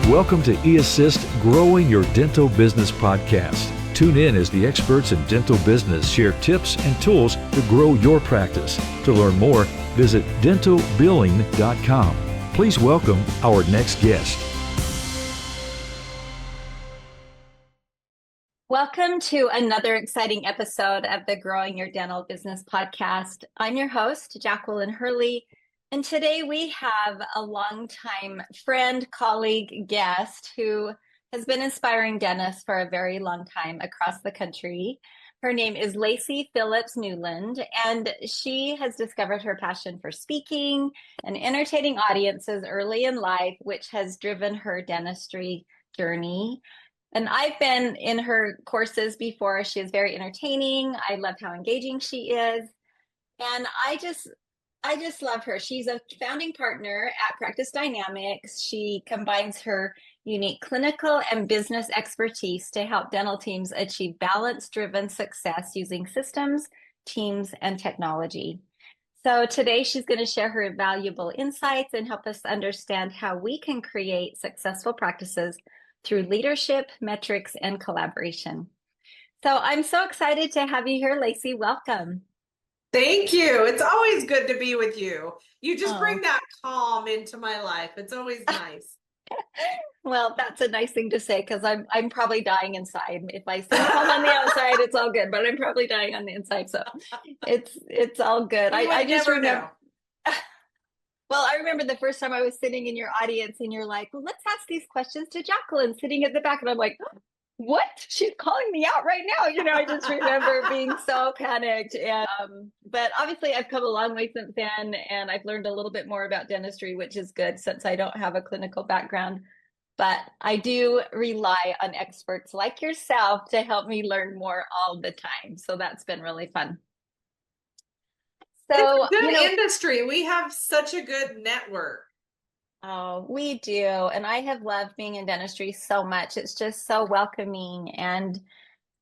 Welcome to eAssist Growing Your Dental Business podcast. Tune in as the experts in dental business share tips and tools to grow your practice. To learn more, visit dentalbilling.com. Please welcome our next guest. Welcome to another exciting episode of the Growing Your Dental Business podcast. I'm your host, Jacquelyn Hurley, and today we have a longtime friend, colleague, guest who has been inspiring dentists for a very long time across the country. Her name is Laci Philips Newland, and she has discovered her passion for speaking and entertaining audiences early in life, which has driven her dentistry journey. And I've been in her courses before. She is very entertaining. I love how engaging she is. And I just love her. She's a founding partner at Practice Dynamics. She combines her unique clinical and business expertise to help dental teams achieve balance-driven success using systems, teams, and technology. So today she's going to share her valuable insights and help us understand how we can create successful practices through leadership, metrics, and collaboration. So I'm so excited to have you here, Laci. Welcome. Thank you. It's always good to be with you. You just bring that calm into my life. It's always nice. Well, that's a nice thing to say because I'm probably dying inside. If I seem calm on the outside, it's all good, but I'm probably dying on the inside, so it's all good. I just remember. Well, I remember the first time I was sitting in your audience and you're like, well, let's ask these questions to Jacquelyn sitting at the back. And I'm like, what? She's calling me out right now. I just remember being so panicked. And but obviously I've come a long way since then, and I've learned a little bit more about dentistry, which is good since I don't have a clinical background. But I do rely on experts like yourself to help me learn more all the time. So that's been really fun. So, it's a good industry. We have such a good network. Oh, we do. And I have loved being in dentistry so much. It's just so welcoming. And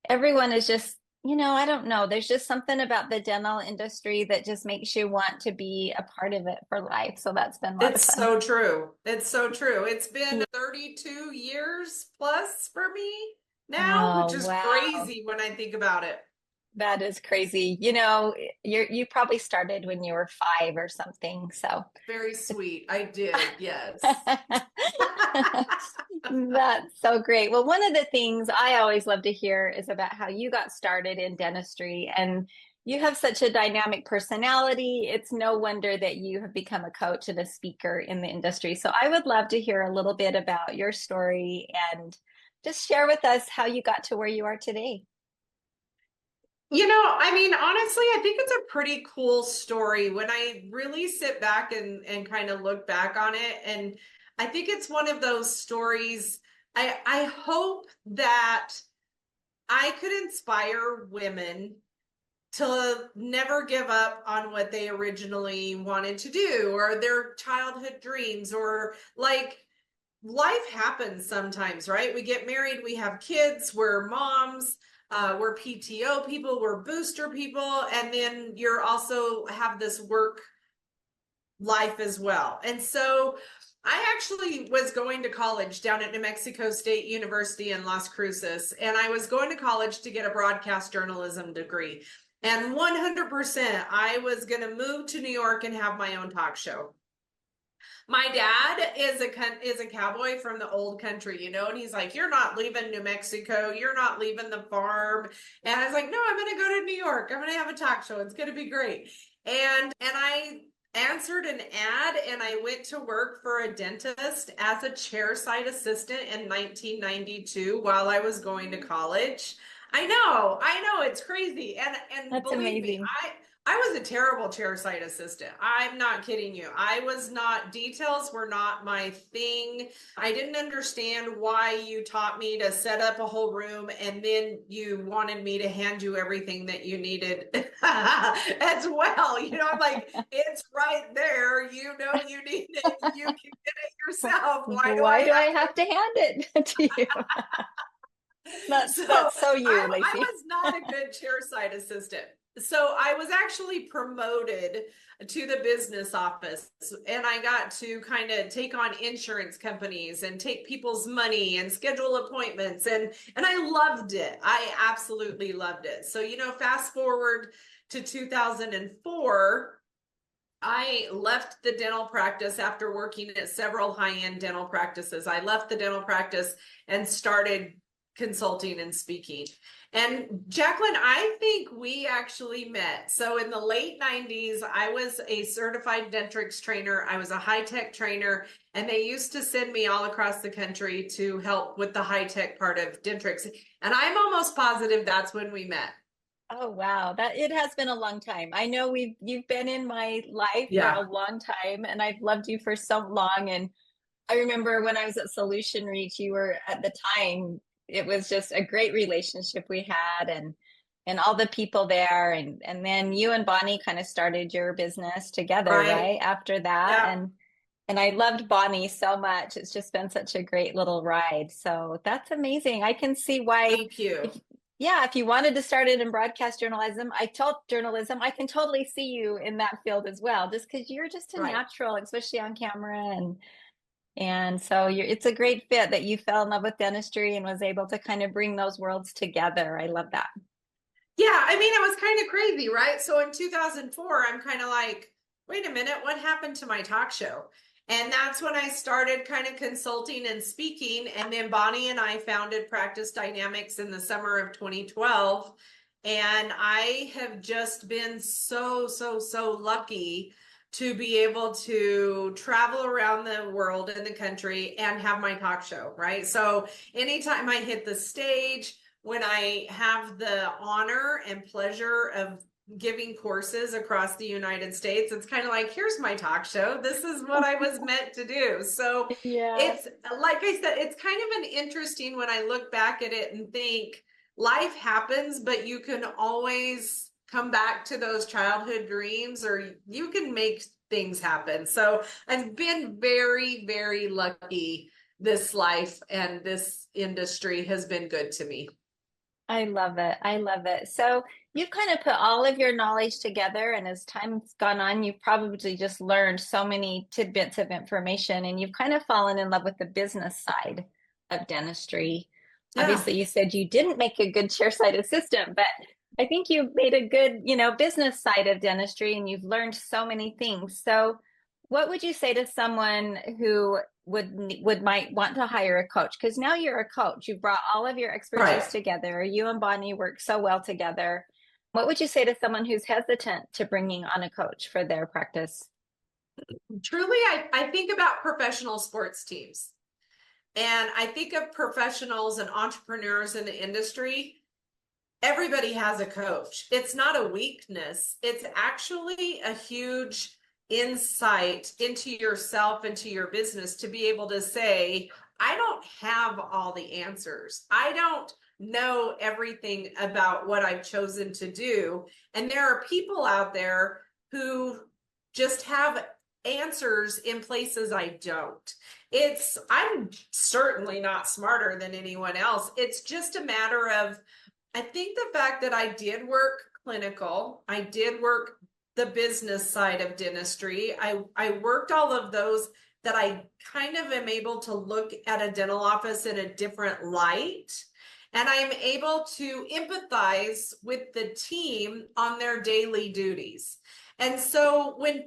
everyone is just, I don't know. There's just something about the dental industry that just makes you want to be a part of it for life. So that's been a lot of fun. It's so true. It's so true. It's been 32 years plus for me now, which is crazy when I think about it. That is crazy. You probably started when you were 5 or something. So very sweet. I did. Yes. That's so great. Well, one of the things I always love to hear is about how you got started in dentistry, and you have such a dynamic personality. It's no wonder that you have become a coach and a speaker in the industry. So I would love to hear a little bit about your story and just share with us how you got to where you are today. Honestly, I think it's a pretty cool story when I really sit back and kind of look back on it. And I think it's one of those stories. I hope that I could inspire women to never give up on what they originally wanted to do or their childhood dreams, or like life happens sometimes, right? We get married, we have kids, we're moms. We're PTO people, we're booster people, and then you're also have this work life as well. And so I actually was going to college down at New Mexico State University in Las Cruces, and I was going to college to get a broadcast journalism degree. And 100%, I was going to move to New York and have my own talk show. My dad is a cowboy from the old country, and he's like, you're not leaving New Mexico. You're not leaving the farm. And I was like, no, I'm going to go to New York. I'm going to have a talk show. It's going to be great. And I answered an ad, and I went to work for a dentist as a chairside assistant in 1992 while I was going to college. I know, it's crazy. And that's believe amazing. me, I was a terrible chairside assistant. I'm not kidding you. Details were not my thing. I didn't understand why you taught me to set up a whole room and then you wanted me to hand you everything that you needed as well. I'm like, it's right there. You need it. You can get it yourself. Why do I have to hand it to you? That's so you, Laci. I was not a good chairside assistant. So I was actually promoted to the business office, and I got to kind of take on insurance companies and take people's money and schedule appointments, and I loved it. I absolutely loved it. So, fast forward to 2004, I left the dental practice after working at several high-end dental practices. I left the dental practice and started consulting and speaking. And Jacquelyn, I think we actually met. So in the late 90s, I was a certified Dentrix trainer. I was a high-tech trainer, and they used to send me all across the country to help with the high-tech part of Dentrix. And I'm almost positive that's when we met. Oh wow, that it has been a long time. I know you've been in my life for Yeah. a long time, and I've loved you for so long. And I remember when I was at Solution Reach, you were at the time, it was just a great relationship we had, and all the people there, and then you and Bonnie kind of started your business together, Right. right? After that. Yeah. And I loved Bonnie so much. It's just been such a great little ride. So that's amazing. I can see why Thank you. if you wanted to start it in broadcast journalism, I can totally see you in that field as well, just because you're just a Right. natural, especially on camera. And so it's a great fit that you fell in love with dentistry and was able to kind of bring those worlds together. I love that. Yeah, I mean, it was kind of crazy, right? So in 2004, I'm kind of like, wait a minute, what happened to my talk show? And that's when I started kind of consulting and speaking. And then Bonnie and I founded Practice Dynamics in the summer of 2012. And I have just been so, so, so lucky to be able to travel around the world and the country and have my talk show, right? So anytime I hit the stage, when I have the honor and pleasure of giving courses across the United States, it's kind of like, here's my talk show. This is what I was meant to do. So Yeah. it's, like I said, it's kind of an interesting when I look back at it and think life happens, but you can always come back to those childhood dreams, or you can make things happen. So I've been very, very lucky. This life and this industry has been good to me. I love it. I love it. So you've kind of put all of your knowledge together, and as time's gone on, you've probably just learned so many tidbits of information, and you've kind of fallen in love with the business side of dentistry. Yeah. Obviously, you said you didn't make a good chairside assistant, but I think you made a good, business side of dentistry, and you've learned so many things. So what would you say to someone who might want to hire a coach? Because now you're a coach. You've brought all of your expertise Right. together. You and Bonnie work so well together. What would you say to someone who's hesitant to bringing on a coach for their practice? Truly, I think about professional sports teams, and I think of professionals and entrepreneurs in the industry. Everybody has a coach. It's not a weakness. It's actually a huge insight into yourself, into your business, to be able to say, I don't have all the answers. I don't know everything about what I've chosen to do. And there are people out there who just have answers in places I don't. I'm certainly not smarter than anyone else. It's just a matter of, I think, the fact that I did work clinical, I did work the business side of dentistry. I worked all of those, that I kind of am able to look at a dental office in a different light. And I'm able to empathize with the team on their daily duties. And so and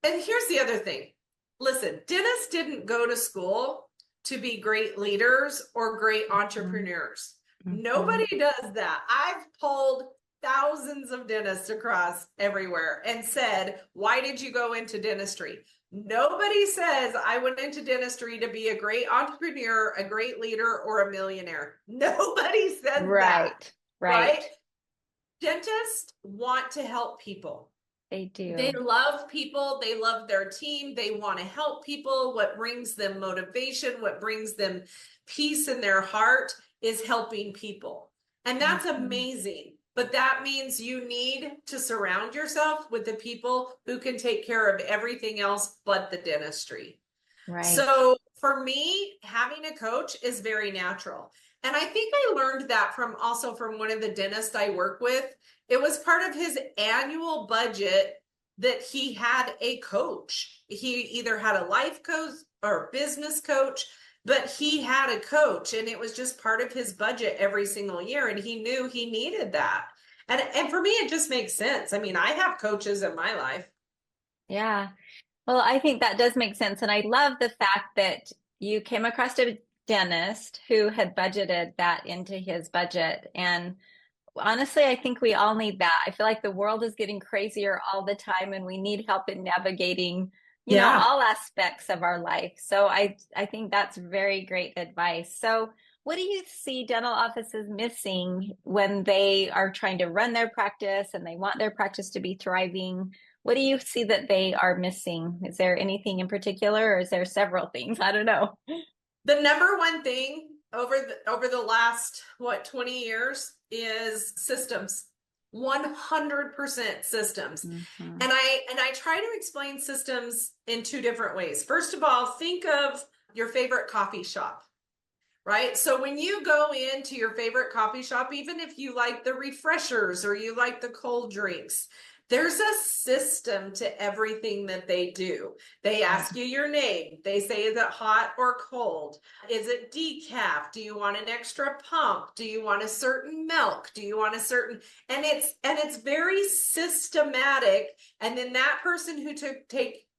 here's the other thing. Listen, dentists didn't go to school to be great leaders or great entrepreneurs. Mm-hmm. Nobody does that. I've pulled thousands of dentists across everywhere and said, why did you go into dentistry? Nobody says I went into dentistry to be a great entrepreneur, a great leader, or a millionaire. Nobody says that. Right? Dentists want to help people. They do. They love people. They love their team. They want to help people. What brings them motivation, what brings them peace in their heart, is helping people. And that's amazing. But that means you need to surround yourself with the people who can take care of everything else but the dentistry. Right. So for me, having a coach is very natural. And I think I learned that from one of the dentists I work with. It was part of his annual budget that he had a coach. He either had a life coach or business coach, but he had a coach, and it was just part of his budget every single year. And he knew he needed that. And for me, it just makes sense. I mean, I have coaches in my life. Yeah. Well, I think that does make sense. And I love the fact that you came across a dentist who had budgeted that into his budget. And honestly, I think we all need that. I feel like the world is getting crazier all the time, and we need help in navigating, all aspects of our life. So I think that's very great advice. So what do you see dental offices missing when they are trying to run their practice and they want their practice to be thriving? What do you see that they are missing? Is there anything in particular, or is there several things? I don't know. The number one thing over the last 20 years is systems. 100% systems. Mm-hmm. And I try to explain systems in two different ways. First of all, think of your favorite coffee shop, right? So when you go into your favorite coffee shop, even if you like the refreshers or you like the cold drinks, there's a system to everything that they do. They ask you your name. They say, is it hot or cold? Is it decaf? Do you want an extra pump? Do you want a certain milk? Do you want a certain, and it's very systematic. And then that person who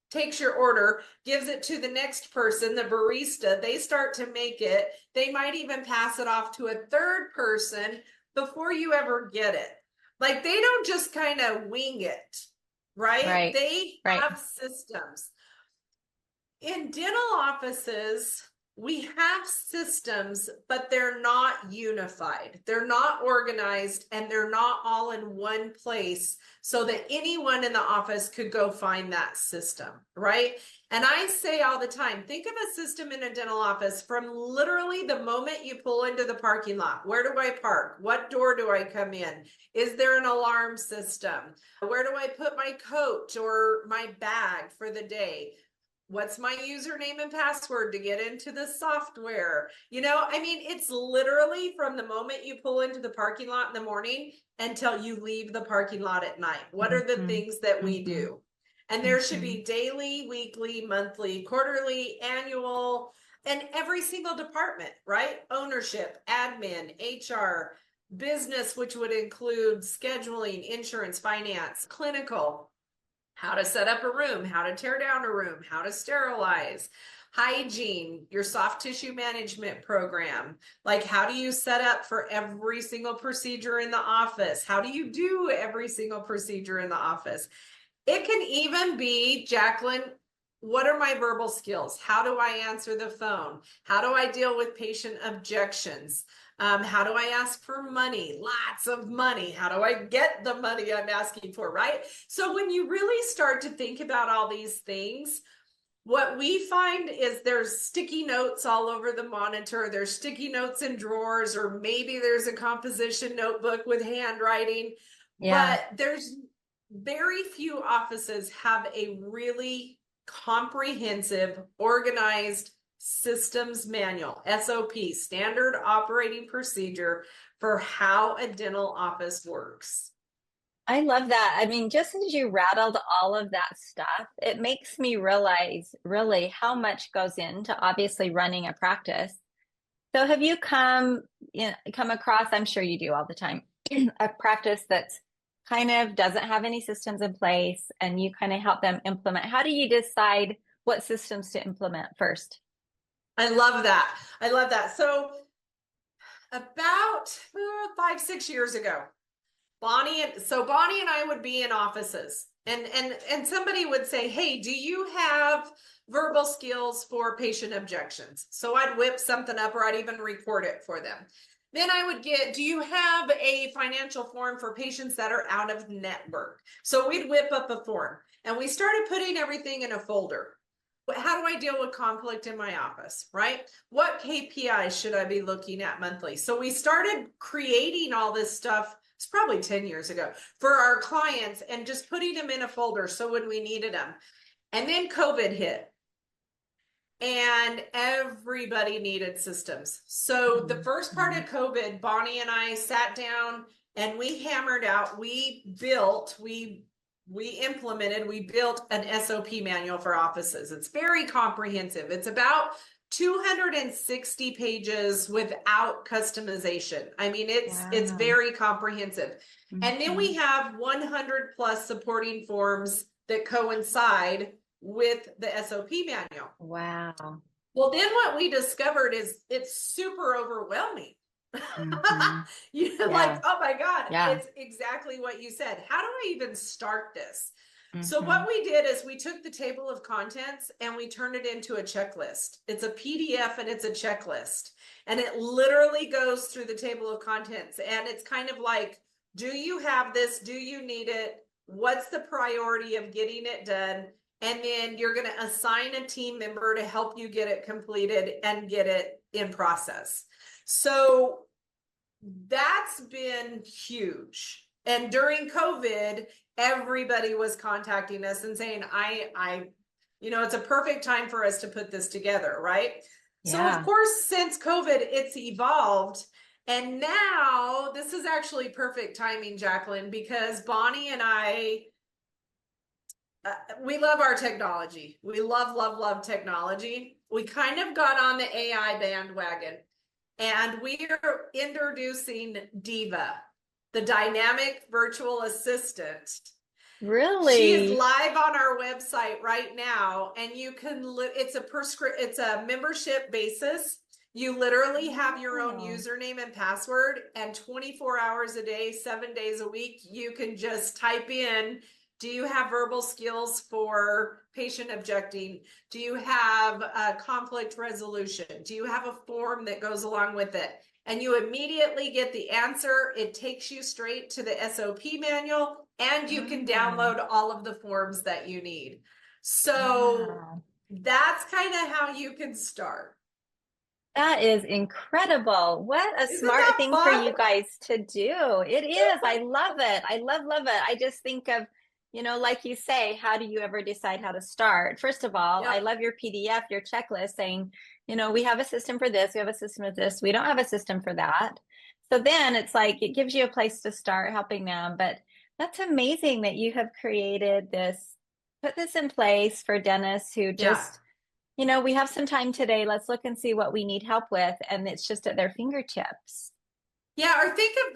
takes your order, gives it to the next person, the barista. They start to make it. They might even pass it off to a third person before you ever get it. Like, they don't just kind of wing it, right? They have systems. In dental offices, we have systems, but they're not unified. They're not organized, and they're not all in one place so that anyone in the office could go find that system, right? And I say all the time, think of a system in a dental office from literally the moment you pull into the parking lot. Where do I park? What door do I come in? Is there an alarm system? Where do I put my coat or my bag for the day? What's my username and password to get into the software? I mean, it's literally from the moment you pull into the parking lot in the morning until you leave the parking lot at night. What are the things that we do? And there should be daily, weekly, monthly, quarterly, annual, and every single department, right? Ownership, admin, HR, business, which would include scheduling, insurance, finance, clinical, how to set up a room, how to tear down a room, how to sterilize, hygiene, your soft tissue management program. Like, how do you set up for every single procedure in the office? How do you do every single procedure in the office? It can even be, Jacquelyn, what are my verbal skills? How do I answer the phone? How do I deal with patient objections? How do I ask for money? Lots of money. How do I get the money I'm asking for, right? So when you really start to think about all these things, what we find is there's sticky notes all over the monitor. There's sticky notes in drawers, or maybe there's a composition notebook with handwriting. Yeah. But there's very few offices have a really comprehensive, organized systems manual, SOP, standard operating procedure, for how a dental office works. I love that. I mean, just as you rattled all of that stuff, it makes me realize really how much goes into obviously running a practice. So have you come across, I'm sure you do all the time, a practice that's kind of doesn't have any systems in place, and you kind of help them implement? How do you decide what systems to implement first? I love that. I love that. So about 5-6 years ago, Bonnie and I would be in offices, and somebody would say, hey, do you have verbal skills for patient objections? So I'd whip something up, or I'd even record it for them. Then I would get, do you have a financial form for patients that are out of network? So we'd whip up a form, and we started putting everything in a folder. How do I deal with conflict in my office, right? What KPIs should I be looking at monthly? So we started creating all this stuff, it's probably 10 years ago, for our clients, and just putting them in a folder so when we needed them. And then COVID hit. and everybody needed systems. So the first part of COVID, Bonnie and I sat down and we hammered out, we built an SOP manual for offices. It's very comprehensive. It's about 260 pages without customization. I mean, it's very comprehensive. And then we have 100 plus supporting forms that coincide with the SOP manual. Wow. Well, then what we discovered is it's super overwhelming. Like, oh my God, it's exactly what you said. How do I even start this? So what we did is we took the table of contents and we turned it into a checklist. It's a PDF and it's a checklist. And it literally goes through the table of contents. And it's kind of like, do you have this? Do you need it? What's the priority of getting it done? And then you're going to assign a team member to help you get it completed and get it in process. So that's been huge. And during COVID, everybody was contacting us and saying, it's a perfect time for us to put this together, right? Yeah. So of course, since COVID, it's evolved. And now this is actually perfect timing, Jacquelyn, because Bonnie and I, we love our technology. We love technology. We kind of got on the AI bandwagon, and we are introducing DYVA, the dynamic virtual assistant. Really? She is live on our website right now, and you can it's a membership basis. You literally have your own username and password, and 24 hours a day, 7 days a week, you can just type in, do you have verbal skills for patient objecting? Do you have conflict resolution? Do you have a form that goes along with it? And you immediately get the answer. It takes you straight to the SOP manual, and you can download all of the forms that you need. So that's kind of how you can start. That is incredible. What a smart thing for you guys to do. It is. I love it. I love it. I just think of, like you say, how do you ever decide how to start? First of all, I love your PDF, your checklist saying, we have a system for this. We have a system for this. We don't have a system for that. So then it's like, it gives you a place to start helping them. But that's amazing that you have created this, put this in place for dentists who just, we have some time today. Let's look and see what we need help with. And it's just at their fingertips. Yeah, or think of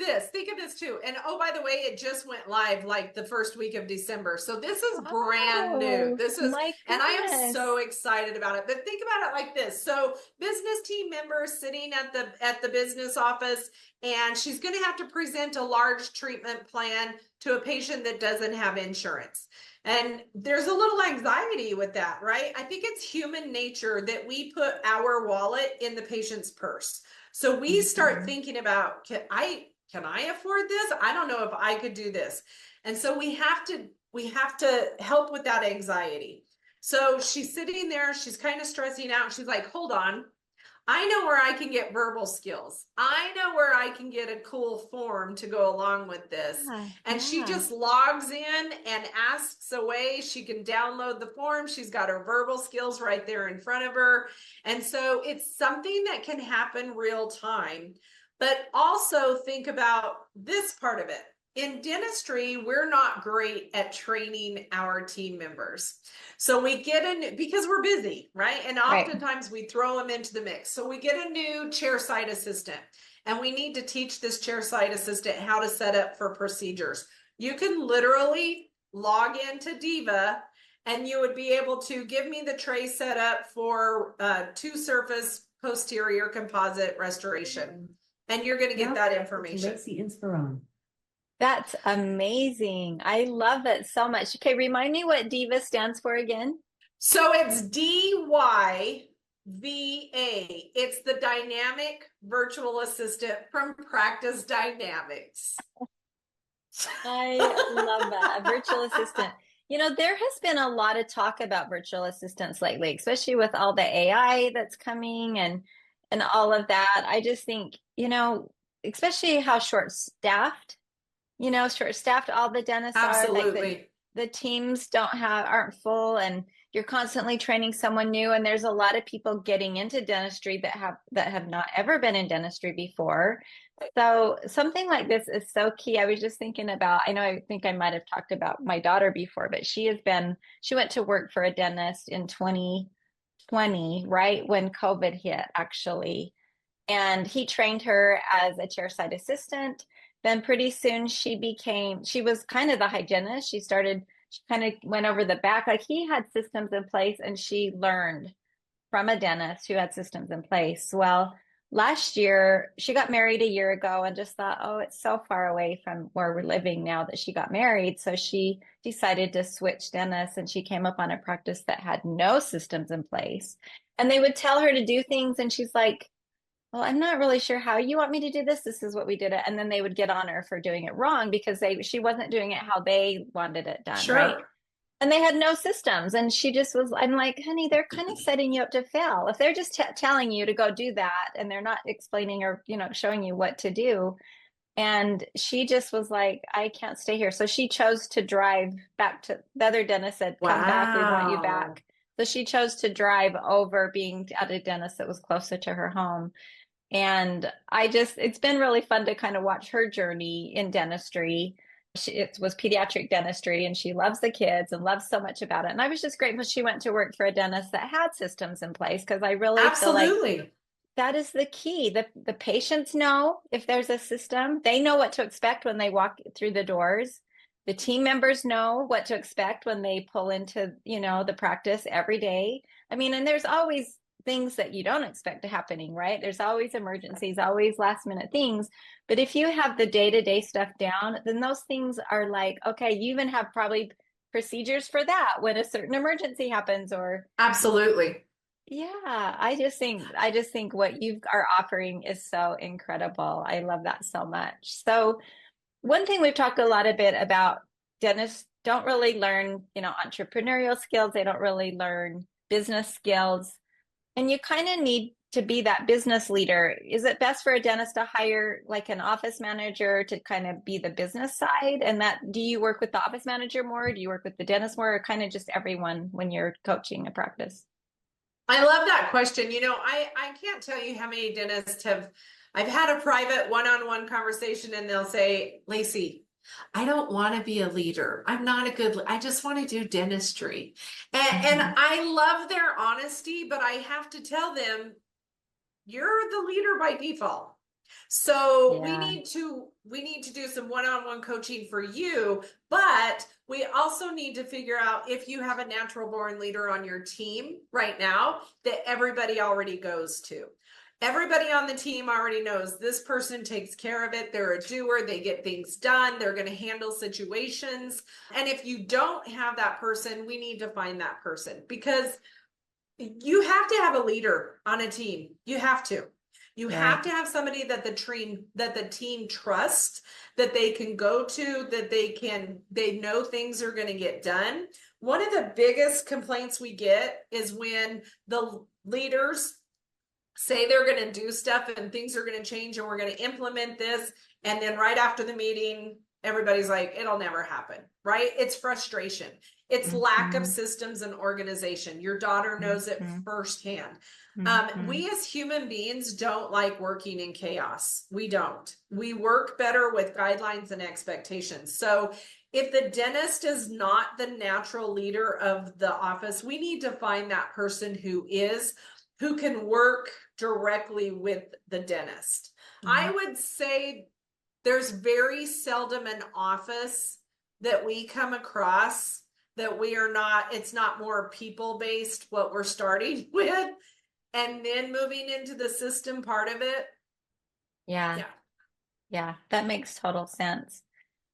this too. And oh, by the way, it just went live like the first week of December. So this is brand new. This is, and I am so excited about it. But think about it like this. So business team member sitting at the business office, and she's going to have to present a large treatment plan to a patient that doesn't have insurance. And there's a little anxiety with that, right? I think it's human nature that we put our wallet in the patient's purse. So we start thinking about, can I afford this? I don't know if I could do this. And so we have to help with that anxiety. So she's sitting there, she's kind of stressing out. She's like, hold on. I know where I can get verbal skills. I know where I can get a cool form to go along with this. And she just logs in and asks away. She can download the form. She's got her verbal skills right there in front of her. And so it's something that can happen real time. But also think about this part of it. In dentistry, we're not great at training our team members. So we get because we're busy, right? And oftentimes we throw them into the mix. So we get a new chairside assistant, and we need to teach this chairside assistant how to set up for procedures. You can literally log into DYVA, and you would be able to give me the tray setup for two-surface posterior composite restoration. And you're going to get that information. That's amazing. I love it so much. Okay, remind me what DYVA stands for again. So it's DYVA. It's the dynamic virtual assistant from Practice Dynamics. I love that. A virtual assistant. There has been a lot of talk about virtual assistants lately, especially with all the AI that's coming and all of that. I just think, especially how short-staffed all the dentists are. Like the teams aren't full, and you're constantly training someone new, and there's a lot of people getting into dentistry that have not ever been in dentistry before. So something like this is so key. I was just thinking about, I think I might have talked about my daughter before, but she went to work for a dentist in 2020, right when COVID hit, actually. And he trained her as a chairside assistant. Then pretty soon she was kind of the hygienist. She kind of went over the back. Like, he had systems in place, and she learned from a dentist who had systems in place. Well, last year, she got married a year ago and just thought, oh, it's so far away from where we're living now that she got married. So she decided to switch dentists, and she came up on a practice that had no systems in place. And they would tell her to do things, and she's like, well, I'm not really sure how you want me to do this. This is what we did it. And then they would get on her for doing it wrong because she wasn't doing it how they wanted it done, Sure. right? And they had no systems. And I'm like, honey, they're kind of setting you up to fail. If they're just telling you to go do that, and they're not explaining or, showing you what to do. And she just was like, I can't stay here. So she chose to drive back to the other dentist, said, come back, we want you back. So she chose to drive over, being at a dentist that was closer to her home. And it's been really fun to kind of watch her journey in dentistry. It was pediatric dentistry, and she loves the kids and loves so much about it. And I was just grateful she went to work for a dentist that had systems in place, because I really feel like that is the key. The patients know if there's a system, they know what to expect when they walk through the doors. The team members know what to expect when they pull into, the practice every day. I mean, and there's always things that you don't expect to happening, right? There's always emergencies, always last minute things. But if you have the day-to-day stuff down, then those things are like, okay, you even have probably procedures for that when a certain emergency happens. Or absolutely. Yeah, I just think what you are offering is so incredible. I love that so much. So one thing we've talked a lot a bit about, dentists don't really learn, entrepreneurial skills. They don't really learn business skills. And you kind of need to be that business leader. Is it best for a dentist to hire like an office manager to kind of be the business side? And do you work with the office manager more? Do you work with the dentist more, or kind of just everyone when you're coaching a practice? I love that question. I can't tell you how many dentists I've had a private one-on-one conversation, and they'll say, Laci, I don't want to be a leader. I just want to do dentistry. And I love their honesty, but I have to tell them, you're the leader by default. So we need to do some one-on-one coaching for you, but we also need to figure out if you have a natural born leader on your team right now that everybody already goes to. Everybody on the team already knows this person takes care of it. They're a doer. They get things done. They're going to handle situations. And if you don't have that person, we need to find that person, because you have to have a leader on a team. You have to. You have to have somebody that the team trusts, that they can go to, that they know things are going to get done. One of the biggest complaints we get is when the leaders say they're going to do stuff and things are going to change and we're going to implement this. And then right after the meeting, everybody's like, it'll never happen, right? It's frustration. It's lack of systems and organization. Your daughter knows it firsthand. We as human beings don't like working in chaos. We don't. We work better with guidelines and expectations. So if the dentist is not the natural leader of the office, we need to find that person who can work directly with the dentist. I would say there's very seldom an office that we come across that it's not more people-based, what we're starting with, and then moving into the system part of it. Yeah, that makes total sense.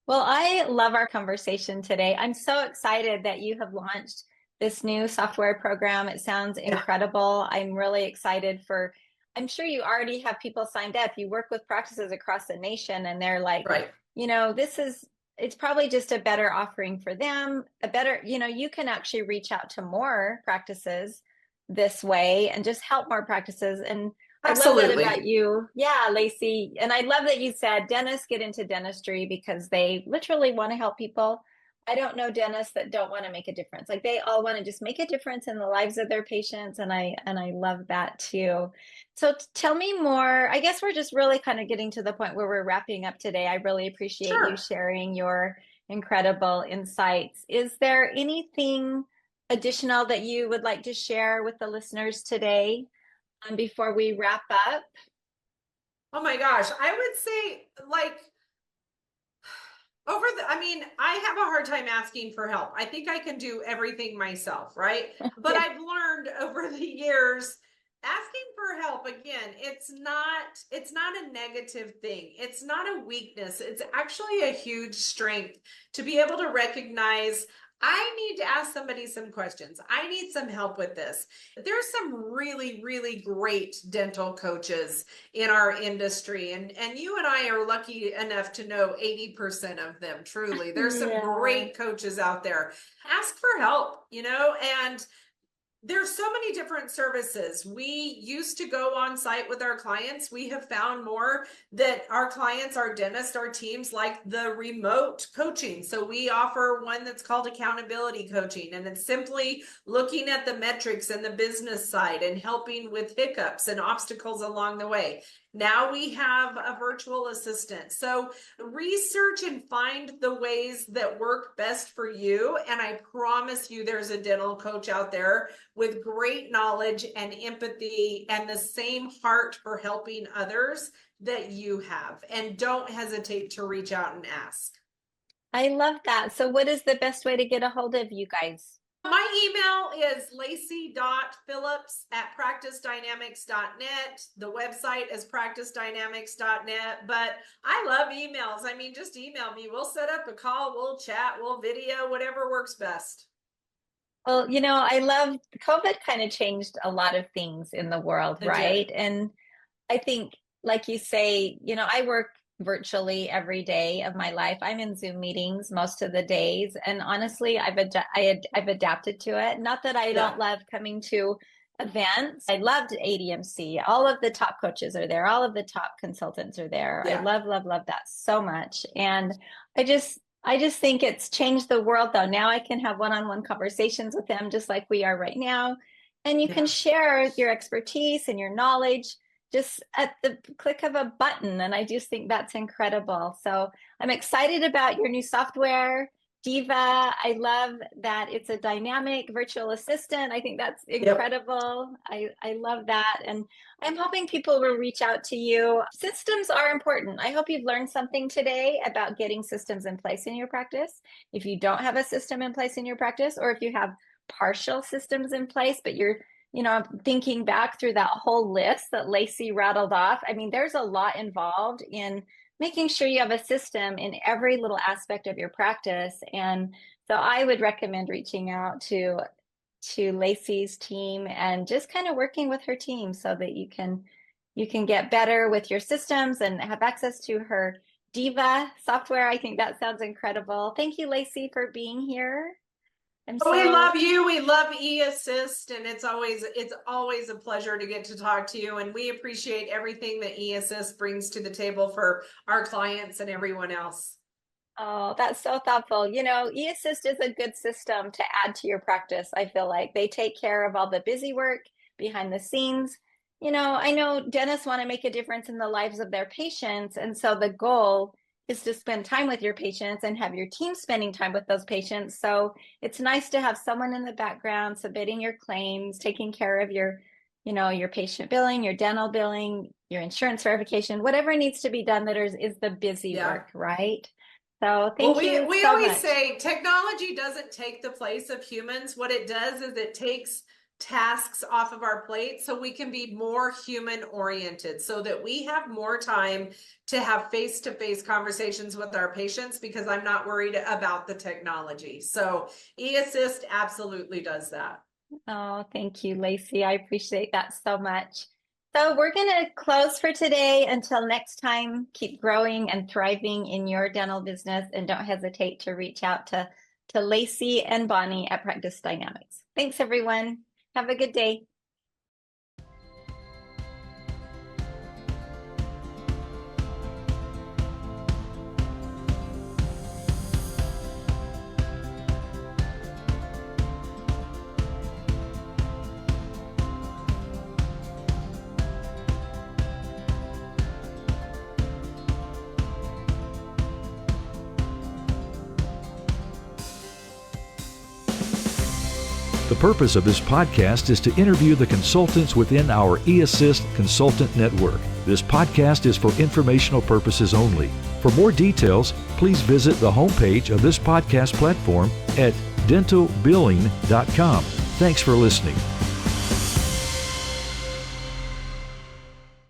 Well, I love our conversation today. I'm so excited that you have launched this new software program. It sounds incredible. I'm really excited I'm sure you already have people signed up. You work with practices across the nation, and they're like, it's probably just a better offering for them, you can actually reach out to more practices this way and just help more practices. And absolutely. I love that about you. Yeah, Laci. And I love that you said dentists get into dentistry because they literally want to help people. I don't know dentists that don't want to make a difference. Like they all want to just make a difference in the lives of their patients. And I love that too. So tell me more. I guess we're just really kind of getting to the point where we're wrapping up today. I really appreciate you Sure. sharing your incredible insights. Is there anything additional that you would like to share with the listeners today, before we wrap up? Oh my gosh. I would say like I have a hard time asking for help. I think I can do everything myself, right? But Yeah. I've learned over the years, asking for help, again, it's not a negative thing. It's not a weakness. It's actually a huge strength to be able to recognize I need to ask somebody some questions. I need some help with this. There's some really, really great dental coaches in our industry. And you and I are lucky enough to know 80% of them, truly. There's some Yeah. great coaches out there. Ask for help, and there's so many different services. We used to go on site with our clients. We have found more that our clients, our dentists, our teams like the remote coaching. So we offer one that's called accountability coaching, and it's simply looking at the metrics and the business side and helping with hiccups and obstacles along the way. Now we have a virtual assistant. So research and find the ways that work best for you. And I promise you, there's a dental coach out there with great knowledge and empathy and the same heart for helping others that you have. And don't hesitate to reach out and ask. I love that. So what is the best way to get a hold of you guys? My email is laci.philips@practicedynamics.net. The website is practicedynamics.net, but I love emails. I mean, just email me. We'll set up a call, we'll chat, we'll video, whatever works best. Well, I love COVID kind of changed a lot of things in the world, It right? did. And I think, like you say, I work virtually every day of my life. I'm in Zoom meetings most of the days, and honestly, I've adapted to it. Not that I Yeah. don't love coming to events. I loved ADMC. All of the top coaches are there. All of the top consultants are there. I Yeah. love that so much. And I just think it's changed the world though. Now I can have one-on-one conversations with them just like we are right now. And you can Yeah. share your expertise and your knowledge just at the click of a button. And I just think that's incredible. So I'm excited about your new software, DYVA. I love that it's a dynamic virtual assistant. I think that's Yep. incredible. I love that. And I'm hoping people will reach out to you. Systems are important. I hope you've learned something today about getting systems in place in your practice. If you don't have a system in place in your practice, or if you have partial systems in place, but you're thinking back through that whole list that Laci rattled off. I mean, there's a lot involved in making sure you have a system in every little aspect of your practice. And so I would recommend reaching out to Laci's team and just kind of working with her team so that you can get better with your systems and have access to her DYVA software. I think that sounds incredible. Thank you, Laci, for being here. We love you. We love eAssist, and it's always a pleasure to get to talk to you. And we appreciate everything that eAssist brings to the table for our clients and everyone else. Oh, that's so thoughtful. eAssist is a good system to add to your practice. I feel like they take care of all the busy work behind the scenes. I know dentists want to make a difference in the lives of their patients. And so the goal is to spend time with your patients and have your team spending time with those patients. So it's nice to have someone in the background submitting your claims, taking care of your patient billing, your dental billing, your insurance verification, whatever needs to be done that is the busy work, right? So thank you we so always much. say technology doesn't take the place of humans. What it does is it takes tasks off of our plate so we can be more human oriented, so that we have more time to have face-to-face conversations with our patients, because I'm not worried about the technology. So eAssist absolutely does that. Oh, thank you, Laci. I appreciate that so much. So we're going to close for today. Until next time, keep growing and thriving in your dental business, and don't hesitate to reach out to Laci and Bonnie at Practice Dynamics. Thanks, everyone. Have a good day. The purpose of this podcast is to interview the consultants within our eAssist Consultant Network. This podcast is for informational purposes only. For more details, please visit the homepage of this podcast platform at dentalbilling.com. Thanks for listening.